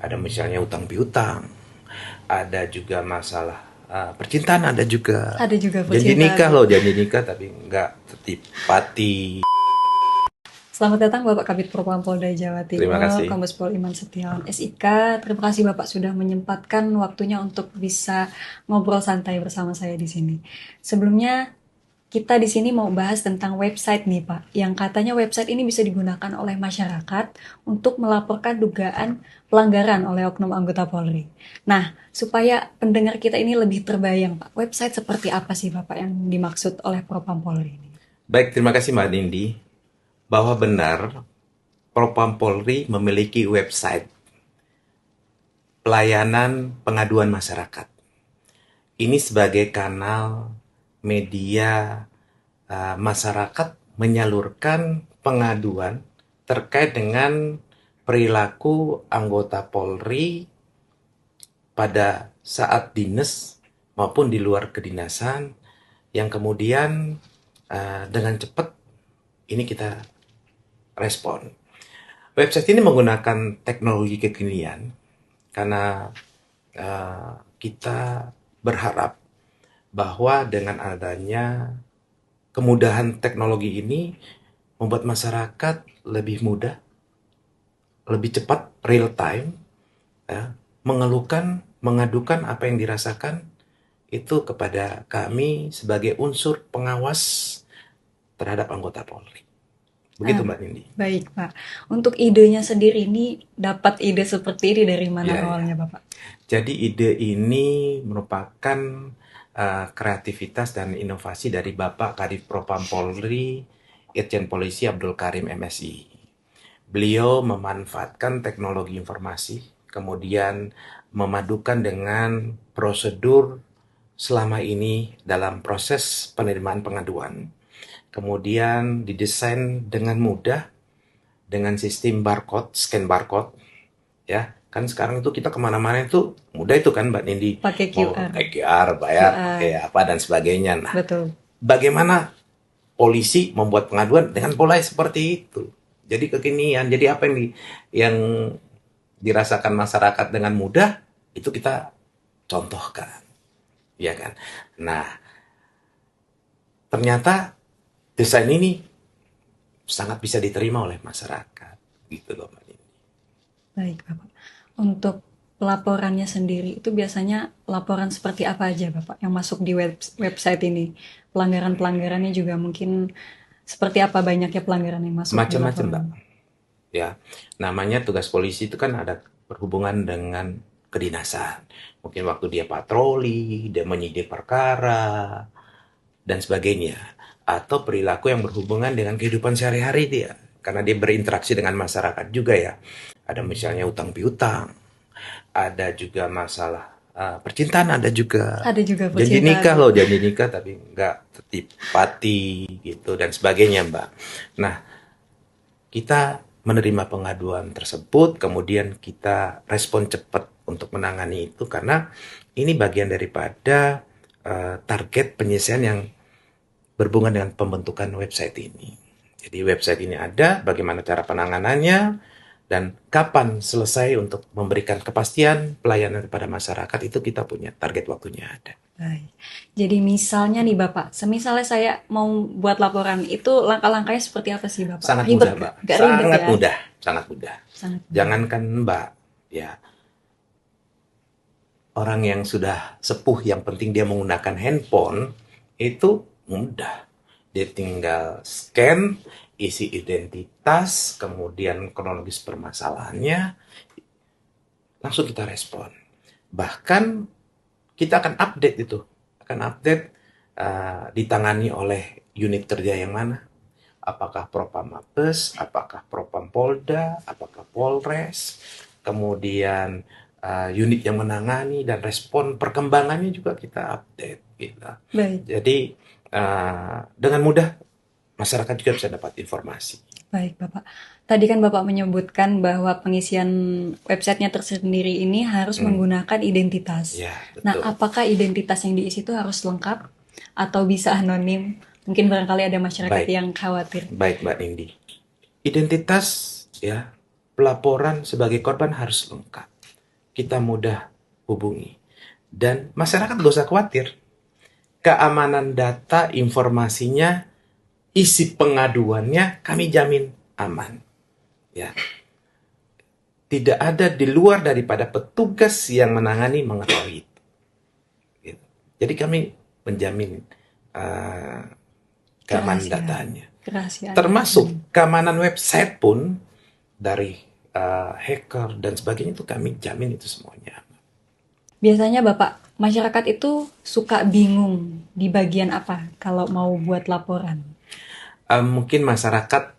Ada misalnya utang piutang, ada juga masalah percintaan, ada juga Ada juga janji nikah percintaan. loh, janji nikah tapi nggak tepati. Selamat datang Bapak Kabid Propam Polda Jawa Terima Timur, kasih. Kombes Pol Iman Setiawan SIK. Terima kasih Bapak sudah menyempatkan waktunya untuk bisa ngobrol santai bersama saya di sini. Sebelumnya kita di sini mau bahas tentang website nih Pak, yang katanya website ini bisa digunakan oleh masyarakat untuk melaporkan dugaan pelanggaran oleh oknum anggota Polri. Nah, supaya pendengar kita ini lebih terbayang Pak, website seperti apa sih Bapak yang dimaksud oleh Propam Polri ini? Baik, terima kasih Mbak Nindi. Bahwa benar Propam Polri memiliki website pelayanan pengaduan masyarakat. Ini sebagai kanal media masyarakat menyalurkan pengaduan terkait dengan perilaku anggota Polri pada saat dinas maupun di luar kedinasan, yang kemudian dengan cepat ini kita respon. Website ini menggunakan teknologi kekinian karena kita berharap bahwa dengan adanya kemudahan teknologi ini membuat masyarakat lebih mudah, lebih cepat, real time, ya, mengadukan apa yang dirasakan itu kepada kami sebagai unsur pengawas terhadap anggota Polri. Begitu Ah, Mbak Nindi. baik Pak. Untuk idenya sendiri ini dapat ide seperti ini dari mana Ya, ya. awalnya Bapak? Jadi ide ini merupakan kreativitas dan inovasi dari Bapak Kadif Propam Polri, Irjen Polisi Abdul Karim MSI. Beliau memanfaatkan teknologi informasi, kemudian memadukan dengan prosedur selama ini dalam proses penerimaan pengaduan. Kemudian didesain dengan mudah dengan sistem barcode, scan barcode, ya. Kan sekarang itu kita kemana-mana itu mudah itu kan Mbak Nindi, Pakai mau QR. kayak QR, bayar QR. pakai apa dan sebagainya. Nah, Betul. bagaimana polisi membuat pengaduan dengan pola seperti itu? Jadi kekinian, jadi apa yang dirasakan masyarakat dengan mudah itu kita contohkan, ya kan? Nah, ternyata desain ini sangat bisa diterima oleh masyarakat, gitu loh Mbak Nindi. Baik Bapak. Untuk laporannya sendiri itu biasanya laporan seperti apa aja Bapak yang masuk di website ini? Pelanggaran-pelanggarannya juga mungkin seperti apa banyaknya pelanggaran yang masuk di Macam-macam laporan? Mbak. Ya, namanya tugas polisi itu kan ada berhubungan dengan kedinasan. Mungkin waktu dia patroli, dia menyidik perkara, dan sebagainya. Atau perilaku yang berhubungan dengan kehidupan sehari-hari dia. Karena dia berinteraksi dengan masyarakat juga ya. Ada misalnya utang piutang, ada juga masalah percintaan, ada juga Ada juga janji percintaan nikah loh, Bapak. janji nikah tapi nggak tepati gitu dan sebagainya Mbak. Nah, kita menerima pengaduan tersebut, kemudian kita respon cepat untuk menangani itu karena ini bagian daripada target penyelesaian yang berhubungan dengan pembentukan website ini. Jadi website ini ada, bagaimana cara penanganannya, dan kapan selesai untuk memberikan kepastian pelayanan kepada masyarakat itu kita punya target waktunya ada. Baik. Jadi misalnya nih Bapak, semisalnya saya mau buat laporan, itu langkah-langkahnya seperti apa sih Bapak? Sangat Ribet mudah, nggak? Mbak. Nggak ribet Sangat ya? mudah, sangat mudah. Sangat mudah. Jangankan Mbak, ya, orang yang sudah sepuh yang penting dia menggunakan handphone itu mudah. Dia tinggal scan, isi identitas, kemudian kronologis permasalahannya, langsung kita respon. Bahkan kita akan update itu, akan update ditangani oleh unit kerja yang mana. Apakah Propam Mabes, apakah Propam Polda, apakah Polres, kemudian unit yang menangani dan respon perkembangannya juga kita update gitu. Baik. Jadi dengan mudah masyarakat juga bisa dapat informasi. Baik, Bapak. Tadi kan Bapak menyebutkan bahwa pengisian websitenya tersendiri ini harus Hmm, menggunakan identitas. ya Nah, betul. apakah identitas yang diisi itu harus lengkap atau bisa anonim? Mungkin barangkali ada masyarakat Baik, yang khawatir. baik Mbak Nindi. Identitas ya pelaporan sebagai korban harus lengkap. kita mudah hubungi. Dan masyarakat gak usah khawatir. Keamanan data, informasinya, isi pengaduannya kami jamin aman. Ya. Tidak ada di luar daripada petugas yang menangani mengetahui itu. Gitu. Jadi kami menjamin keamanan datanya. Kerahasiaan. Termasuk keamanan website pun dari hacker dan sebagainya itu kami jamin itu semuanya. Biasanya Bapak, masyarakat itu suka bingung di bagian apa kalau mau buat laporan? Mungkin masyarakat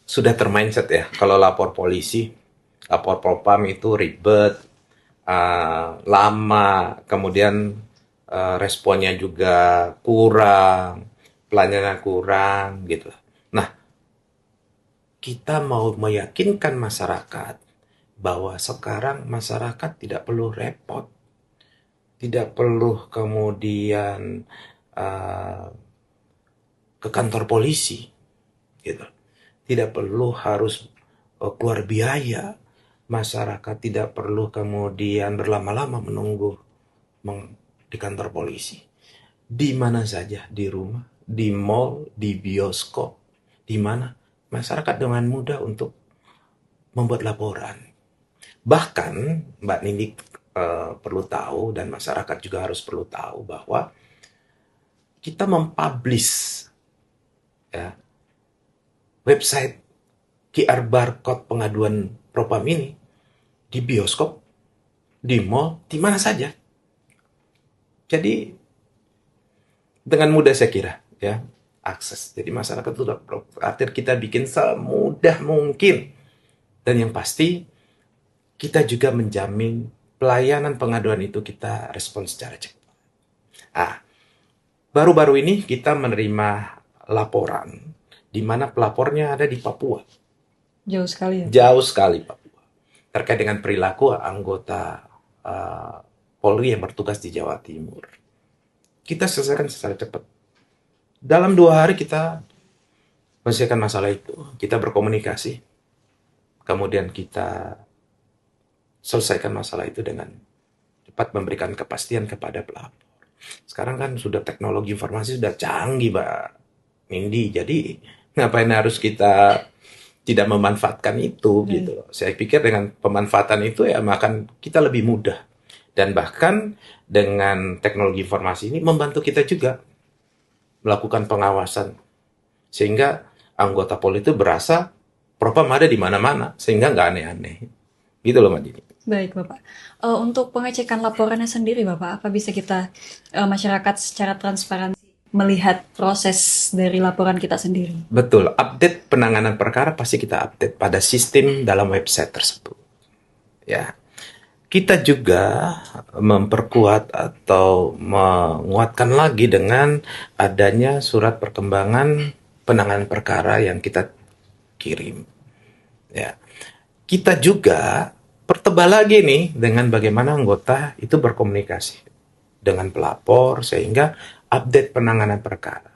sudah termindset ya, kalau lapor polisi, lapor propam itu ribet, lama, kemudian responnya juga kurang, pelayanan kurang gitu. Nah, kita mau meyakinkan masyarakat bahwa sekarang masyarakat tidak perlu repot, tidak perlu kemudian ke kantor polisi, gitu. Tidak perlu harus keluar biaya. Masyarakat tidak perlu kemudian berlama-lama menunggu di kantor polisi. Di mana saja, di rumah, di mall, di bioskop, di mana masyarakat dengan mudah untuk membuat laporan. Bahkan Mbak Nindi perlu tahu dan masyarakat juga harus perlu tahu bahwa kita mempublish ya, website QR barcode pengaduan propam ini di bioskop, di mall, di mana saja. Jadi dengan mudah saya kira ya akses. Jadi masyarakat itu artinya kita bikin semudah mungkin. Dan yang pasti kita juga menjamin pelayanan pengaduan itu kita respon secara cepat. Baru-baru ini kita menerima laporan di mana pelapornya ada di Papua. Jauh sekali ya? Jauh sekali Papua. Terkait dengan perilaku anggota Polri yang bertugas di Jawa Timur. Kita selesaikan secara cepat. Dalam 2 hari kita menyelesaikan masalah itu. Kita berkomunikasi. Kemudian kita selesaikan masalah itu dengan cepat memberikan kepastian kepada pelapor. Sekarang kan sudah teknologi informasi sudah canggih, Mbak Nindi. Jadi ngapain harus kita tidak memanfaatkan itu gitu. Saya pikir dengan pemanfaatan itu ya makan kita lebih mudah. Dan bahkan dengan teknologi informasi ini membantu kita juga melakukan pengawasan. Sehingga anggota Polri itu berasa propam ada di mana-mana. Sehingga nggak aneh-aneh. Gitu loh Mbak Dini. Baik Bapak. Untuk pengecekan laporannya sendiri Bapak, apa bisa kita masyarakat secara transparan melihat proses dari laporan kita sendiri? Betul, update penanganan perkara pasti kita update pada sistem dalam website tersebut. Ya, kita juga memperkuat atau menguatkan lagi dengan adanya surat perkembangan penanganan perkara yang kita kirim. Ya, kita juga pertebal lagi nih dengan bagaimana anggota itu berkomunikasi dengan pelapor sehingga update penanganan perkara.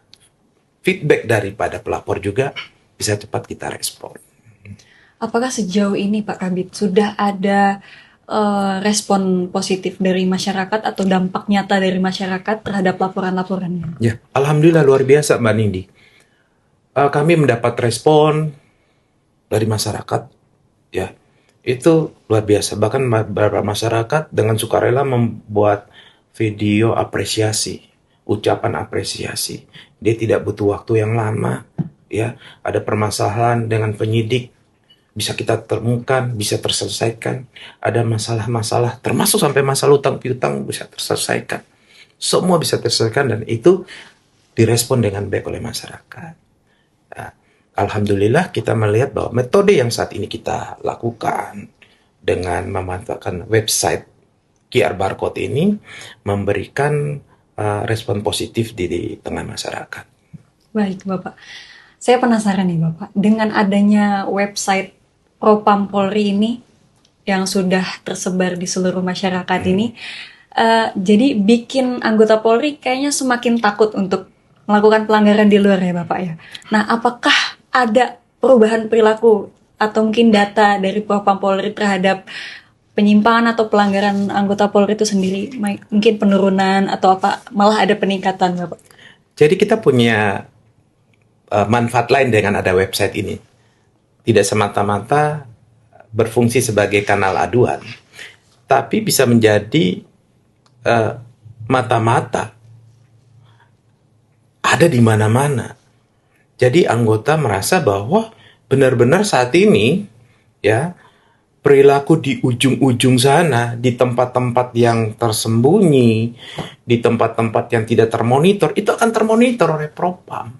Feedback daripada pelapor juga bisa cepat kita respon. Apakah sejauh ini Pak Kabid sudah ada respon positif dari masyarakat atau dampak nyata dari masyarakat terhadap laporan-laporannya? Ya, alhamdulillah luar biasa Mbak Nindi. Kami mendapat respon dari masyarakat, ya itu luar biasa. Bahkan beberapa masyarakat dengan sukarela membuat video apresiasi, ucapan apresiasi. Dia tidak butuh waktu yang lama, ya. Ada permasalahan dengan penyidik, bisa kita temukan, bisa terselesaikan. Ada masalah-masalah, termasuk sampai masalah utang piutang bisa terselesaikan. Semua bisa terselesaikan dan itu direspon dengan baik oleh masyarakat. Nah, alhamdulillah kita melihat bahwa metode yang saat ini kita lakukan dengan memanfaatkan website QR barcode ini memberikan respon positif di tengah masyarakat. Baik Bapak, saya penasaran nih Bapak, dengan adanya website Propam Polri ini yang sudah tersebar di seluruh masyarakat ini, jadi bikin anggota Polri kayaknya semakin takut untuk melakukan pelanggaran di luar ya Bapak ya. Nah, apakah ada perubahan perilaku atau mungkin data dari Propam Polri terhadap penyimpangan atau pelanggaran anggota Polri itu sendiri? Mungkin penurunan atau apa, malah ada peningkatan, Bapak? Jadi kita punya manfaat lain dengan ada website ini. Tidak semata-mata berfungsi sebagai kanal aduan, tapi bisa menjadi mata-mata ada di mana-mana. Jadi anggota merasa bahwa benar-benar saat ini ya perilaku di ujung-ujung sana, di tempat-tempat yang tersembunyi, di tempat-tempat yang tidak termonitor, itu akan termonitor oleh Propam.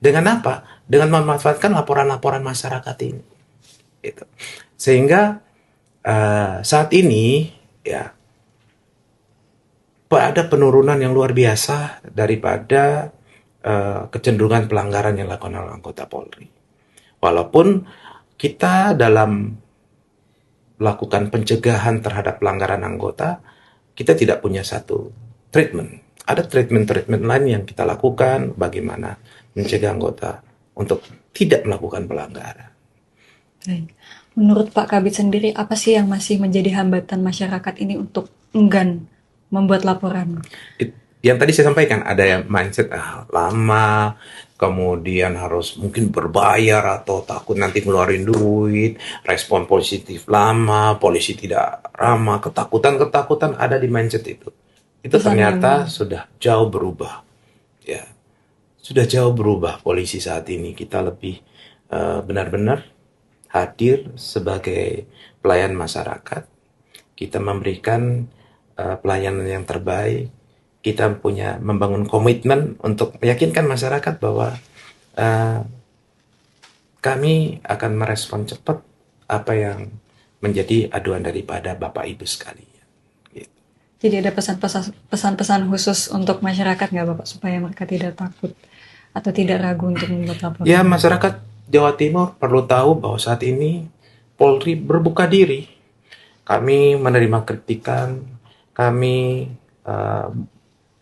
Dengan apa? Dengan memanfaatkan laporan-laporan masyarakat ini. Gitu. Sehingga saat ini ya ada penurunan yang luar biasa daripada kecenderungan pelanggaran yang dilakukan oleh anggota Polri. Walaupun kita dalam melakukan pencegahan terhadap pelanggaran anggota, kita tidak punya satu treatment. Ada treatment-treatment lain yang kita lakukan bagaimana mencegah anggota untuk tidak melakukan pelanggaran. Baik. Menurut Pak Kabit sendiri, apa sih yang masih menjadi hambatan masyarakat ini untuk enggan membuat laporan? Yang tadi saya sampaikan, ada yang mindset lama, kemudian harus mungkin berbayar atau takut nanti ngeluarin duit, respon positif lama, polisi tidak ramah, ketakutan ada di mindset itu. Itu ternyata sudah jauh berubah. Ya, sudah jauh berubah polisi saat ini. Kita lebih benar-benar hadir sebagai pelayan masyarakat. Kita memberikan pelayanan yang terbaik. Kita membangun komitmen untuk meyakinkan masyarakat bahwa kami akan merespon cepat apa yang menjadi aduan daripada Bapak Ibu sekalian. Gitu. Jadi ada pesan-pesan khusus untuk masyarakat nggak Bapak, supaya mereka tidak takut atau tidak ragu untuk membuat laporan? Ya, masyarakat Jawa Timur perlu tahu bahwa saat ini Polri berbuka diri. Kami menerima kritikan, kami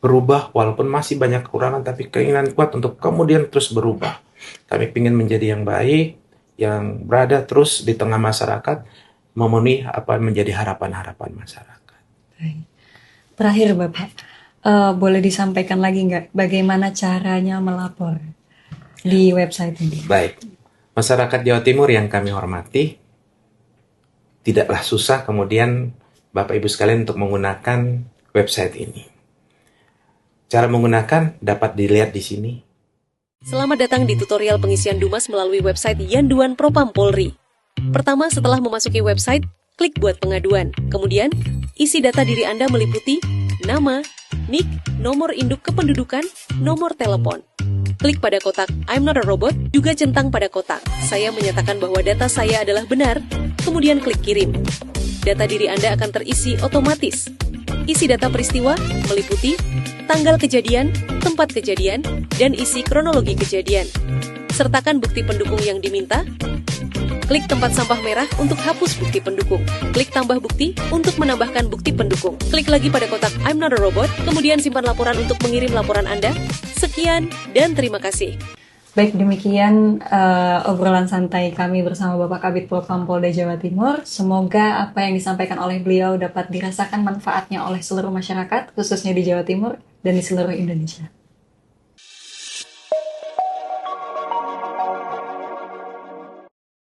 berubah walaupun masih banyak kekurangan, tapi keinginan kuat untuk kemudian terus berubah. Kami ingin menjadi yang baik, yang berada terus di tengah masyarakat, memenuhi apa yang menjadi harapan-harapan masyarakat. Baik. Terakhir Bapak, boleh disampaikan lagi nggak bagaimana caranya melapor di website ini? Baik, masyarakat Jawa Timur yang kami hormati, tidaklah susah kemudian Bapak Ibu sekalian untuk menggunakan website ini. Cara menggunakan dapat dilihat di sini. Selamat datang di tutorial pengisian Dumas melalui website Yanduan Propam Polri. Pertama, setelah memasuki website, klik buat pengaduan. Kemudian, isi data diri Anda meliputi nama, NIK, nomor induk kependudukan, nomor telepon. Klik pada kotak I'm not a robot, juga centang pada kotak saya menyatakan bahwa data saya adalah benar, kemudian klik kirim. Data diri Anda akan terisi otomatis. Isi data peristiwa meliputi tanggal kejadian, tempat kejadian, dan isi kronologi kejadian. Sertakan bukti pendukung yang diminta. Klik tempat sampah merah untuk hapus bukti pendukung. Klik tambah bukti untuk menambahkan bukti pendukung. Klik lagi pada kotak I'm not a robot, kemudian simpan laporan untuk mengirim laporan Anda. Sekian dan terima kasih. Baik, demikian obrolan santai kami bersama Bapak Kabid Propam Polda Jawa Timur. Semoga apa yang disampaikan oleh beliau dapat dirasakan manfaatnya oleh seluruh masyarakat, khususnya di Jawa Timur dan di seluruh Indonesia.